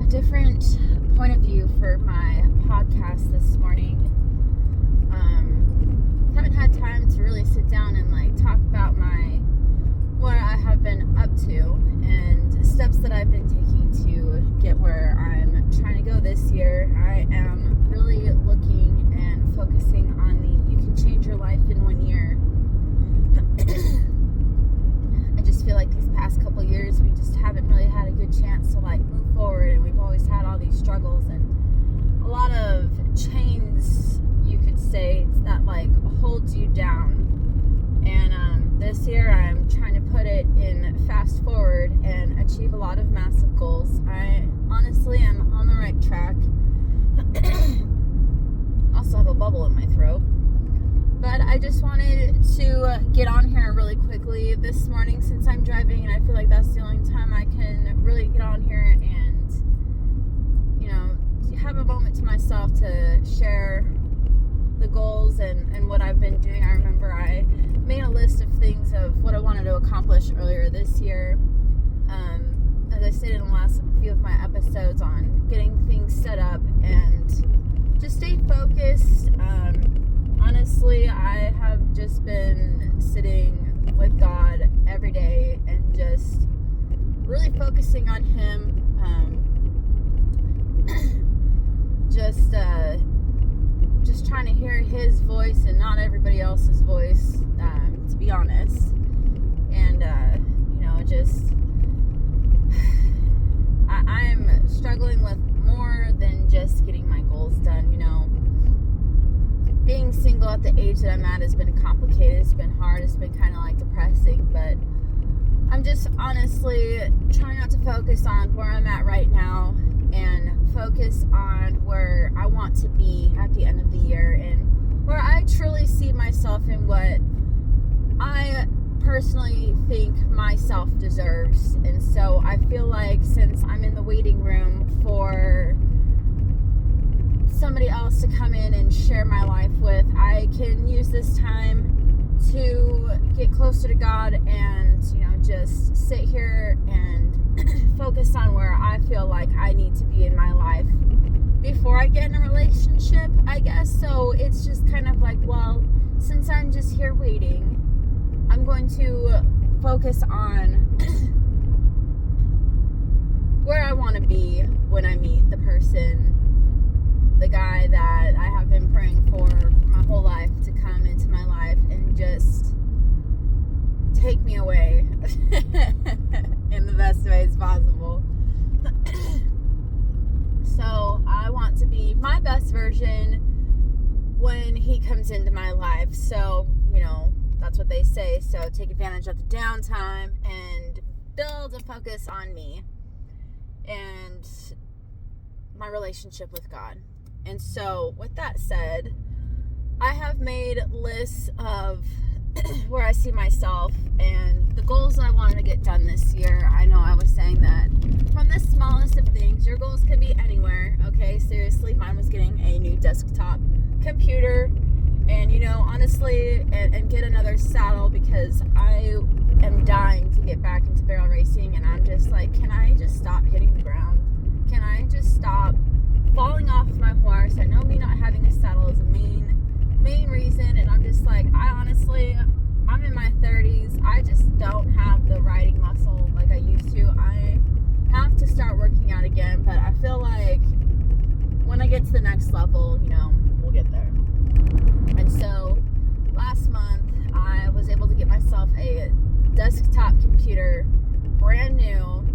different point of view for my podcast this morning. Haven't had time to really sit down and talk about what I have been up to and steps that I've been taking to get where I'm trying to go this year. I am really looking and focusing on you can change your life in 1 year. I just feel like these past couple years we just haven't really had a good chance to move forward, and we've always had all these struggles and a lot of chains, you could say, that holds you down. And this year I'm trying to put it in fast forward and achieve a lot of massive goals. I honestly am on the right track. Also have a bubble in my throat. But I just wanted to get on here really quickly this morning since I'm driving, and I feel like that's the only time I can really get on here and, have a moment to myself to share the goals and what I've been doing. I remember I made a list of things of what I wanted to accomplish earlier this year. As I stated in the last few of my episodes, on getting things set up and just stay focused. Honestly, I have just been sitting with God every day and just really focusing on Him. Just trying to hear His voice and not everybody else's voice, to be honest. And, I'm struggling with more than just getting my goals done. Being single at the age that I'm at has been complicated. It's been hard. It's been kind of depressing, but I'm just honestly trying not to focus on where I'm at right now and focus on where I want to be at the end of the year and where I truly see myself in what I personally think myself deserves. And so I feel like since I'm in the waiting room for somebody else to come in and share my life with, I can use this time to get closer to God and, just sit here and focus on where I feel like I need to be in my life before I get in a relationship, I guess. So it's just kind of since I'm just here waiting, I'm going to focus on where I want to be when I meet the person, the guy that I have been praying for my whole life to come into my life and just take me away in the best ways possible. So I want to be my best version when he comes into my life. So, that's what they say. So take advantage of the downtime and build a focus on me and my relationship with God. And so with that said, I have made lists of where I see myself and the goals I wanted to get done this year. I know I was saying that from the smallest of things, your goals can be anywhere. Okay, seriously, mine was getting a new desktop computer and, honestly, and get another saddle because I am dying to get back into barrel racing, and I'm just can I just stop hitting the ground? Can I just stop falling off my horse? I know me not having a saddle is a main reason, and I'm just I'm in my 30s. I just don't have the riding muscle like I used to. I have to start working out again, but I feel like when I get to the next level, we'll get there. And so last month I was able to get myself a desktop computer, brand new.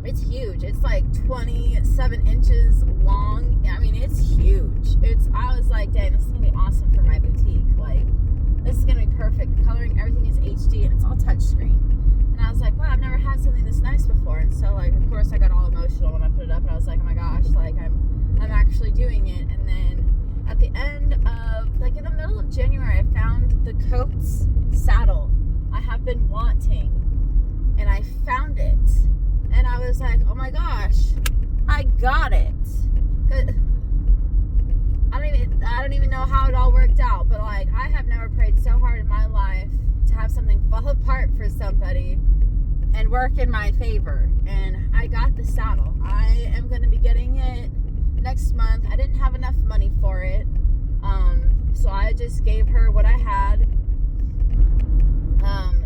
It's huge. It's 27 inches long. I mean, it's huge. I was like, dang, this is going to be awesome for my boutique. This is going to be perfect. The coloring, everything is HD, and it's all touchscreen. And I was like, wow, I've never had something this nice before. And so, of course, I got all emotional when I put it up. And I was like, oh my gosh, I'm actually doing it. And then at the end of, in the middle of January, I found the Coates saddle I have been wanting. And I found it. And I was like, oh my gosh, I got it. I don't even know how it all worked out, but I have never prayed so hard in my life to have something fall apart for somebody and work in my favor. And I got the saddle. I am going to be getting it next month. I didn't have enough money for it. So I just gave her what I had.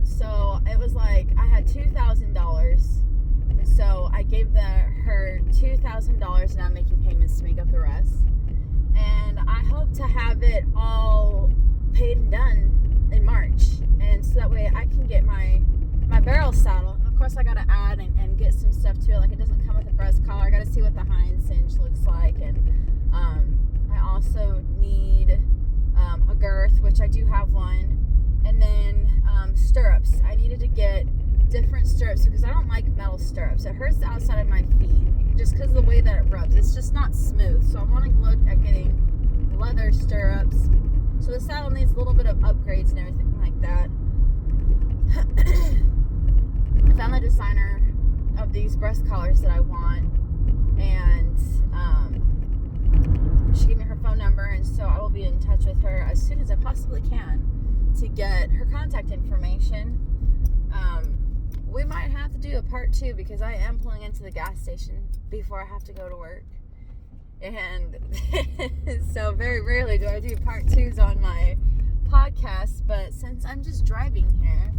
So it was like I had $2,000. And so I gave her $2,000 and I'm making payments to make up the rest. And I hope to have it all paid and done in March. And so that way I can get my barrel saddle. And of course I gotta add and get some stuff to it. Like it doesn't come with a breast collar. I gotta see what the hind cinch looks like. And I also need a girth, which I do have one. And then stirrups. I needed to get different stirrups because I don't like metal stirrups. It hurts the outside of my feet just because of the way that it rubs. It's just not smooth. So I want to look at getting leather stirrups. So the saddle needs a little bit of upgrades and everything like that. I found the designer of these breast collars that I want, and she gave me her phone number, and so I will be in touch with her as soon as I possibly can to get her contact information. We might have to do a part 2 because I am pulling into the gas station before I have to go to work. And so very rarely do I do part 2s on my podcast, but since I'm just driving here,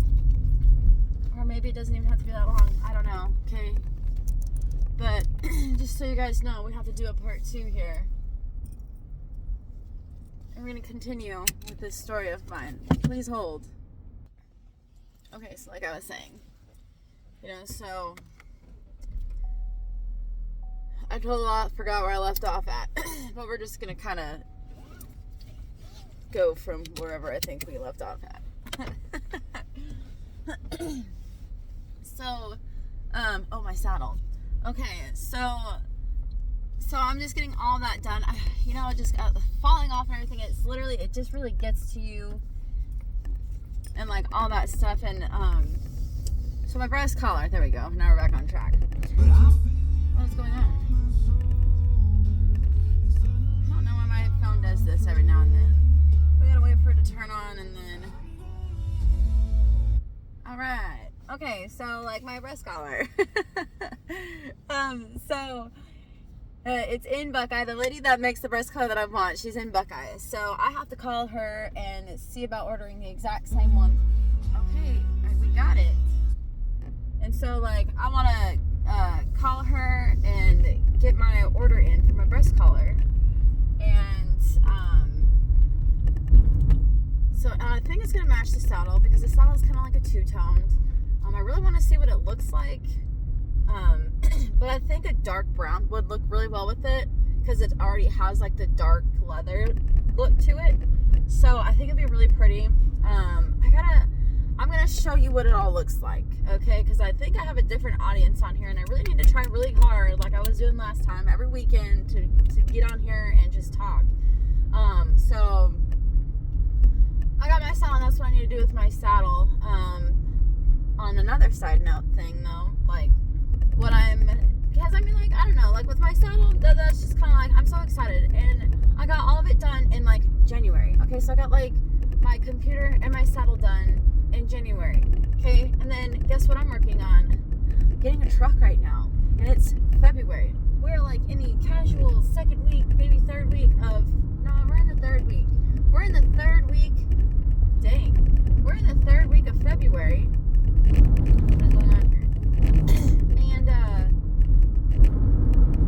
or maybe it doesn't even have to be that long, I don't know, okay? But just so you guys know, we have to do a part 2 here. And we're going to continue with this story of mine. Please hold. Okay, so like I was saying, so I forgot where I left off at, but we're just going to kind of go from wherever I think we left off at. So, my saddle. Okay, so I'm just getting all that done. Just falling off and everything. It just really gets to you and like all that stuff. And so my breast collar. There we go. Now we're back on track. What's going on? I don't know why my phone does this every now and then. We gotta wait for it to turn on and then. All right. Okay, so like my breast collar. It's in Buckeye. The lady that makes the breast collar that I want, she's in Buckeye. So I have to call her and see about ordering the exact same one. Okay, we got it. And so like I want to call her and get my order in for my breast collar. And so I think it's gonna match the saddle because the saddle is kind of like a two-toned. I really want to see what it looks like. But I think a dark brown would look really well with it because it already has like the dark leather look to it. So I think it'd be really pretty. I'm gonna show you what it all looks like, okay? Because I think I have a different audience on here, and I really need to try really hard, like I was doing last time, every weekend to get on here and just talk. So I got my saddle, and that's what I need to do with my saddle. On another side note thing though, like I don't know, like with my saddle, that's just kind of like, I'm so excited, and I got all of it done in like January. Okay, so I got like my computer and my saddle done in January. Okay, and then guess what I'm working on? Getting a truck right now, and it's February. We're like in the casual second week, maybe third week of, no, we're in the third week. We're in the third week, we're in the third week of February. What is going on here? And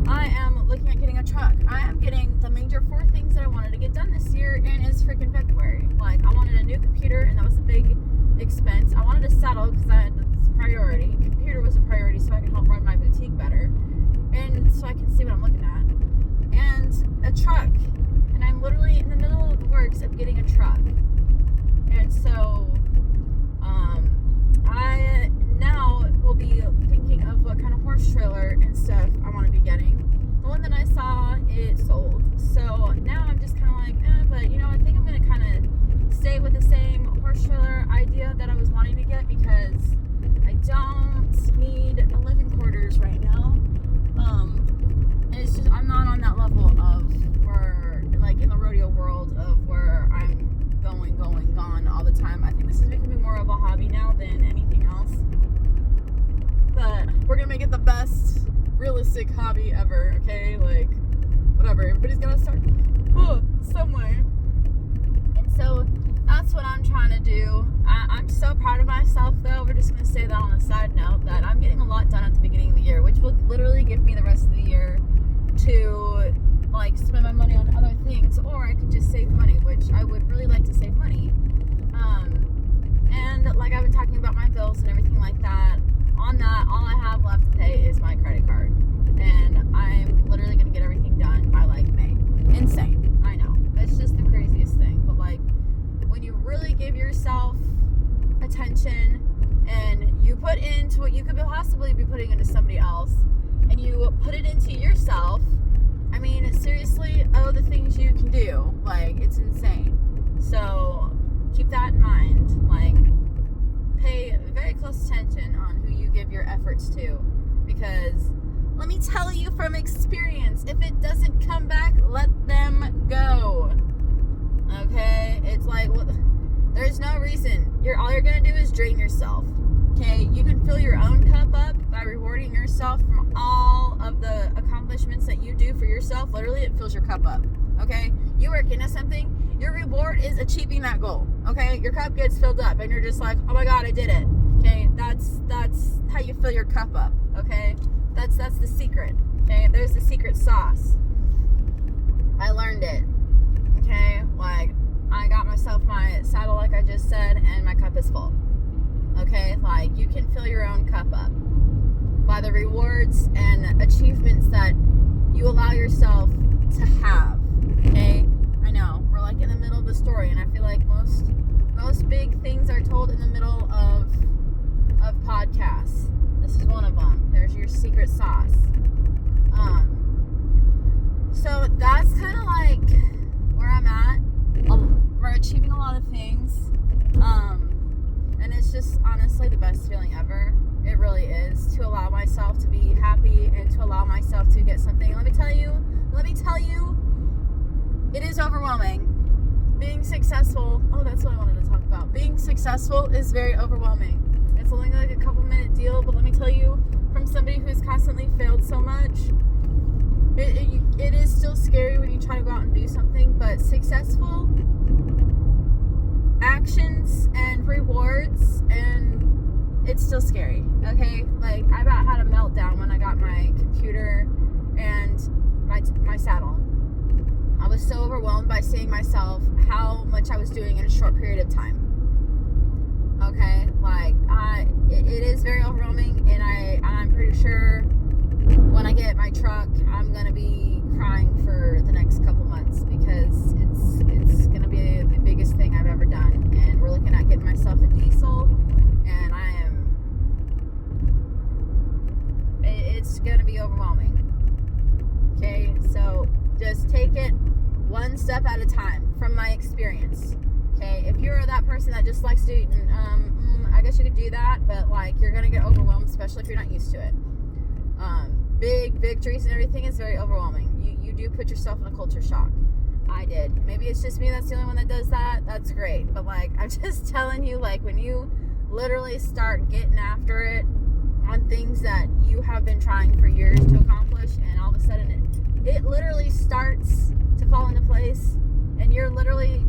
I am looking at getting a truck. I am getting the major 4 things that I wanted to get done this year, and it's freaking February. Like, I wanted a new computer, and that was a big expense. I wanted a saddle because that's a priority. Computer was a priority so I can help run my boutique better, and so I can see what I'm looking at. And a truck. And I'm literally in the middle of the works of getting a truck. And so I now will be thinking of what kind of horse trailer and stuff I want to be getting. The one that I saw, it sold. So now I'm just kind of like, but I think I'm going to kind of stay with the same horse trailer idea that I was wanting to get because I don't need a living quarters right now. It's just, I'm not on that level of where, like in the rodeo world of where I'm gone all the time. I think this is becoming more of a hobby now than anything else. basic hobby ever, okay? Like, whatever. Everybody's gotta start somewhere. And so that's what I'm trying to do. I'm so proud of myself, though. We're just gonna say that on a side note, that I'm getting a lot done at the beginning of the year, which will literally give me the rest of the year to like spend my money on other things, or I could just save money, which I would really like to save money. And like I've been talking about my bills and everything like that. On that, all I have left to pay is my credit card, and I'm literally gonna get everything done by like May. Insane, I know. It's just the craziest thing. But like, when you really give yourself attention and you put into what you could possibly be putting into somebody else, and you put it into yourself, I mean, seriously, the things you can do, like, it's insane. So keep that in mind. Like, pay very close attention on who you give your efforts to, because let me tell you from experience, if it doesn't come back, let them go. Okay? It's like, there's no reason. All you're gonna do is drain yourself. Okay? You can fill your own cup up by rewarding yourself from all of the accomplishments that you do for yourself. Literally, it fills your cup up. Okay? You work into something, your reward is achieving that goal. Okay? Your cup gets filled up and you're just like, oh my God, I did it. Okay? That's how you fill your cup up. Okay? That's the secret. Okay? There's the secret sauce. I learned it. Okay? Like, I got myself my saddle, like I just said, and my cup is full. Okay? Like, you can fill your own cup up by the rewards and achievements that you allow yourself to have. Okay? I know, we're like in the middle of the story, and I feel like most big things are told in the middle of podcasts. This is one of them. There's your secret sauce. So that's kind of like where I'm at. We're achieving a lot of things. And it's just honestly the best feeling ever. It really is, to allow myself to be happy and to allow myself to get something. Let me tell you, it is overwhelming. Being successful, that's what I wanted to talk about. Being successful is very overwhelming. It's only like a couple minute deal, but let me tell you, from somebody who's constantly failed so much, it is still scary when you try to go out and do something, but successful actions and rewards, and it's still scary. Okay? Like, I about had a meltdown when I got my computer and my saddle. I was so overwhelmed by seeing myself, how much I was doing in a short period of time. Okay? Like, it is very overwhelming, and I'm pretty sure when I get my truck, I'm gonna be crying for the next couple months, because it's gonna be the biggest thing I've ever done. And we're looking at getting myself a diesel, and it's gonna be overwhelming. Okay, so just take it one step at a time from my experience. Okay, if you're that person that just likes to, I guess you could do that, but like, you're gonna get overwhelmed, especially if you're not used to it. Big victories and everything is very overwhelming. You do put yourself in a culture shock. I did. Maybe it's just me that's the only one that does that. That's great. But like, I'm just telling you, like, when you literally start getting after it on things that you have been trying for years to accomplish, and all of a sudden it literally starts to fall into place, and you're literally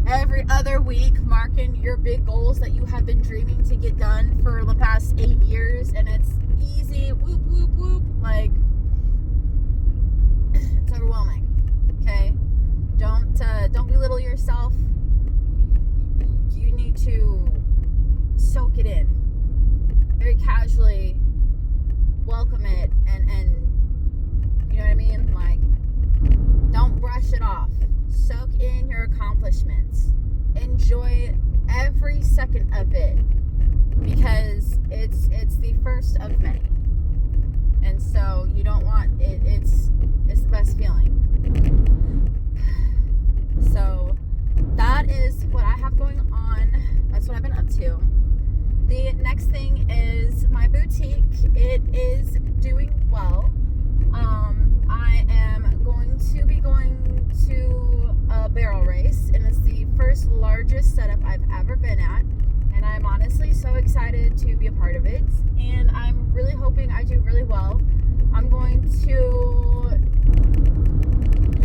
every other week marking your big goals that you have been dreaming to get done for the past 8 years, and it's easy, whoop, whoop, whoop, like, it's overwhelming. Okay? Don't belittle yourself. You need to soak it in. Very casually welcome it, and you know what I mean? Like, don't brush it off. Soak in your accomplishments. Enjoy every second of it, because it's the first of many. And so you don't want it. It's the best feeling. So that is what I have going on. That's what I've been up to. The next thing is my boutique. It is doing well. I am going to be going to a barrel race, and it's the first largest setup I've ever been at, and I'm honestly so excited to be a part of it, and I'm really hoping I do really well. I'm going to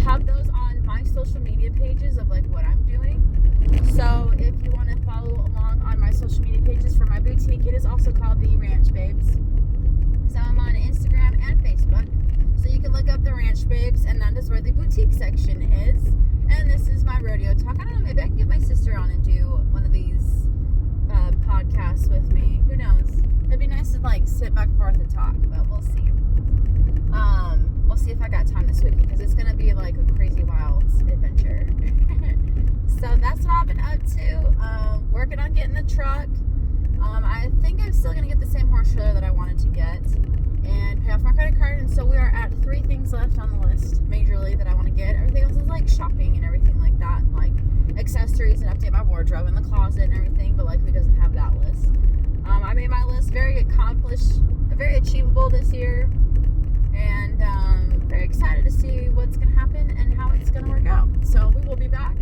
have those on my social media pages of like what I'm doing. So if you want to follow along on my social media pages for my boutique, it is also called The Ranch Babes. So I'm on Instagram and Facebook. So you can look up The Ranch Babes, and that is where the boutique section is. And this is my rodeo talk. I don't know, maybe I can get my sister on and do one of these podcasts with me. Who knows? It'd be nice to like sit back and forth and talk, but we'll see. We'll see if I got time this weekend, because it's gonna be like a crazy wild adventure. So that's what I've been up to. Working on getting the truck. I think I'm still gonna get the same horse trailer that I wanted to get and pay off my credit card. And so we are at 3 things left on the list, majorly, that I want to get. Everything else is like shopping and everything like that, like accessories and update my wardrobe and the closet and everything. But like, who doesn't have that list? I made my list very accomplished, very achievable this year, and very excited to see what's going to happen and how it's going to work out. So we will be back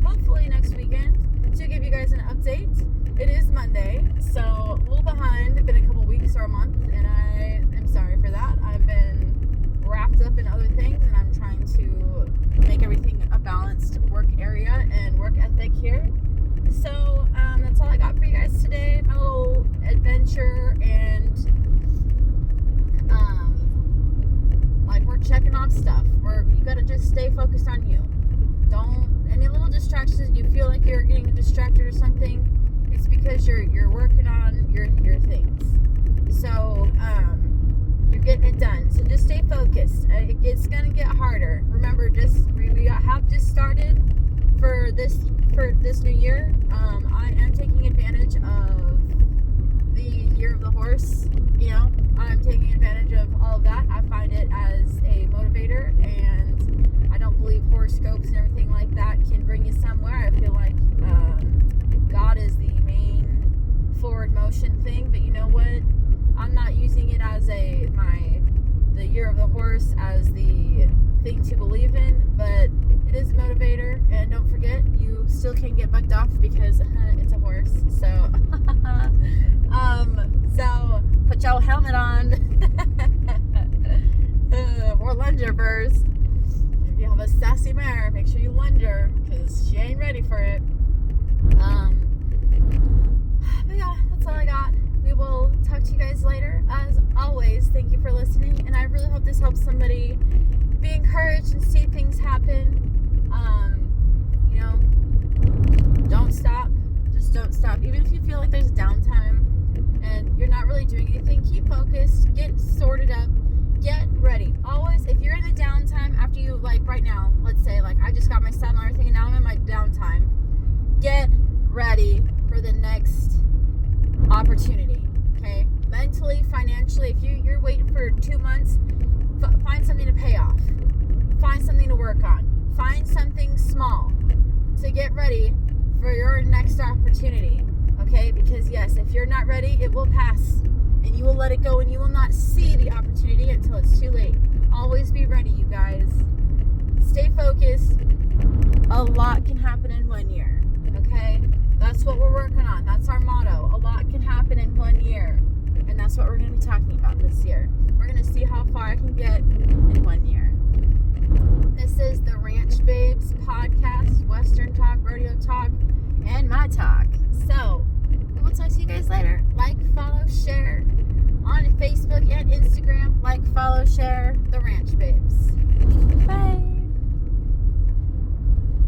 hopefully next weekend to give you guys an update. It is Monday, so a little behind. It's been a couple weeks or a month, and I am sorry for that. I've been wrapped up in other things, and I'm trying to make everything a balanced work area and work ethic here. So that's all I got for you guys today. My little adventure, and like, we're checking off stuff. You gotta just stay focused on you. Don't, any little distractions, you feel like you're getting distracted or something, it's because you're working on your things. So you're getting it done. So just stay focused. It's gonna get harder. Remember, we have just started for this new year. I am taking advantage of the year of the horse. You know, I'm taking advantage of all of that. I find it as a motivator, and I don't believe horoscopes and everything like that can bring you somewhere. I feel like God is the main forward motion thing, but you know what? I'm not using it as the year of the horse as the thing to believe in, but it is a motivator. And don't forget, you still can get bucked off because it's a horse. So so put your helmet on or lunge her first. If you have a sassy mare, make sure you lunge her, because she ain't ready for it. But yeah, that's all I got. We will talk to you guys later. As always, thank you for listening, and I really hope this helps somebody be encouraged and see things happen. You know, don't stop. Just don't stop. Even if you feel like there's downtime and you're not really doing anything, keep focused, get sorted up, get ready. Always, if you're in the downtime after you, like right now, let's say like I just got my saddle and everything and now I'm in my downtime, get ready for the next opportunity. Okay, mentally, financially, if you're waiting for 2 months, find something to pay off, find something to work on, find something small to get ready for your next opportunity. Okay, because yes, if you're not ready, it will pass, and you will let it go, and you will not see the opportunity until it's too late. Always be ready, you guys. Stay focused. A lot can happen in 1 year. Okay, that's what we're working on. That's our motto. A lot can happen in 1 year, and that's what we're going to be talking about this year. We're going to see how far I can get in 1 year. This is the Ranch Babes podcast, Western talk, rodeo talk, and my talk. So we will talk to you guys later. Like, follow, share on Facebook and Instagram. Like, follow, share the Ranch Babes.